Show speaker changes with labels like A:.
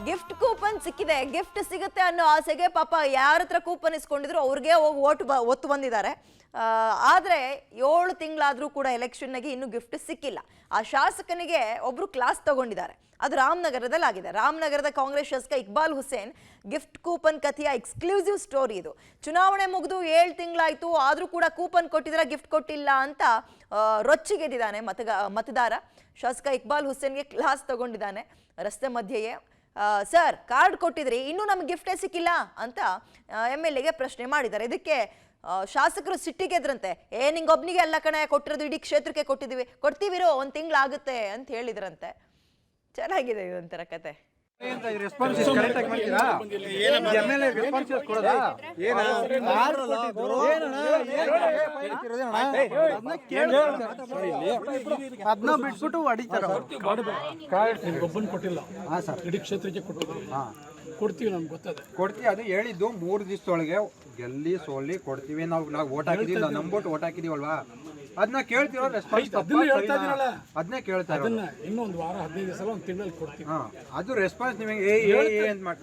A: Gift coupon ಸಿಕ್ಕಿದೆ, gift ಸಿಗುತ್ತೆ ಅನ್ನೋ ಆಸೆಗೆ ಪಾಪ ಯಾರ ಹತ್ರ ಕೂಪನ್ ಇಸ್ಕೊಂಡಿದ್ರು ಅವ್ರಿಗೆ ಹೋಗಿ ಒತ್ತು ಬಂದಿದ್ದಾರೆ. ಆದರೆ 7 ತಿಂಗಳಾದರೂ ಕೂಡ ಎಲೆಕ್ಷನ್ಗೆ ಇನ್ನೂ ಗಿಫ್ಟ್ ಸಿಕ್ಕಿಲ್ಲ. ಆ ಶಾಸಕನಿಗೆ ಒಬ್ರು ಕ್ಲಾಸ್ ತಗೊಂಡಿದ್ದಾರೆ. ಅದು ರಾಮನಗರದಲ್ಲಿ ಆಗಿದೆ. ರಾಮನಗರದ ಕಾಂಗ್ರೆಸ್ ಶಾಸಕ ಇಕ್ಬಾಲ್ ಹುಸೇನ್ ಗಿಫ್ಟ್ ಕೂಪನ್ ಕಥೆಯ ಎಕ್ಸ್ಕ್ಲೂಸಿವ್ ಸ್ಟೋರಿ ಇದು. ಚುನಾವಣೆ ಮುಗಿದು 7 ತಿಂಗಳಾಯ್ತು, ಆದರೂ ಕೂಡ ಕೂಪನ್ ಕೊಟ್ಟಿದ್ರೆ ಗಿಫ್ಟ್ ಕೊಟ್ಟಿಲ್ಲ ಅಂತ ರೊಚ್ಚಿಗೆದ್ದಿದ್ದಾನೆ ಮತದಾರ. ಶಾಸಕ ಇಕ್ಬಾಲ್ ಹುಸೇನ್ಗೆ ಕ್ಲಾಸ್ ತಗೊಂಡಿದ್ದಾನೆ ರಸ್ತೆ ಮಧ್ಯೆಯೇ. ಸರ್, ಕಾರ್ಡ್ ಕೊಟ್ಟಿದ್ರಿ, ಇನ್ನೂ ನಮ್ಗೆ ಗಿಫ್ಟೇ ಸಿಕ್ಕಿಲ್ಲ ಅಂತ MLA ಪ್ರಶ್ನೆ ಮಾಡಿದ್ದಾರೆ. ಇದಕ್ಕೆ ಶಾಸಕರು ಸಿಟ್ಟಿಗೆದ್ರಂತೆ. ನಿಂಗೊಬ್ನಿಗೆ ಎಲ್ಲ ಕಣೆ ಕೊಟ್ಟಿರೋದು, ಇಡೀ ಕ್ಷೇತ್ರಕ್ಕೆ ಕೊಡ್ತೀವಿರೋ 1 ತಿಂಗಳಾಗುತ್ತೆ ಅಂತ ಹೇಳಿದ್ರಂತೆ. ಚೆನ್ನಾಗಿದೆ ಇದೊಂಥರ ಕತೆ.
B: ಅದನ್ನ ಬಿಟ್ಬಿಟ್ಟು ಹೊಡಿತಾರೆ.
C: ಒಬ್ಬನ್ ಕೊಟ್ಟಿಲ್ಲ, ಇಡೀ ಕ್ಷೇತ್ರಕ್ಕೆ ಕೊಡ್ತೀವಿ, ನಮ್ಗೆ ಗೊತ್ತದೆ.
B: ಕೊಡ್ತೀವಿ, ಅದು ಹೇಳಿದ್ದು 3 ದಿವಸದೊಳಗೆ ಗೆಲ್ಲಿ ಸೋಲಿ ಕೊಡ್ತೀವಿ. ನಾವು ಓಟ್ ಹಾಕಿದೀವಿ, ನಾವು ನಂಬಿಟ್ಟು ಓಟ್ ಹಾಕಿದೀವಲ್ವಾ, ಅದನ್ನ ಕೇಳ್ತಿರೋ ರೆಸ್ಪಾನ್ಸ್ ಅದನ್ನೇ ಕೇಳ್ತಾ ಇರೋದು.
C: ಇನ್ನೂ 1 ವಾರ 15 ದಿವಸ 1 ತಿಂಗಳಲ್ಲಿ ಕೊಡ್ತೀವಿ.
B: ಅದು ರೆಸ್ಪಾನ್ಸ್ ನಿಮಗೆ ಅಂತ ಮಾಡಿ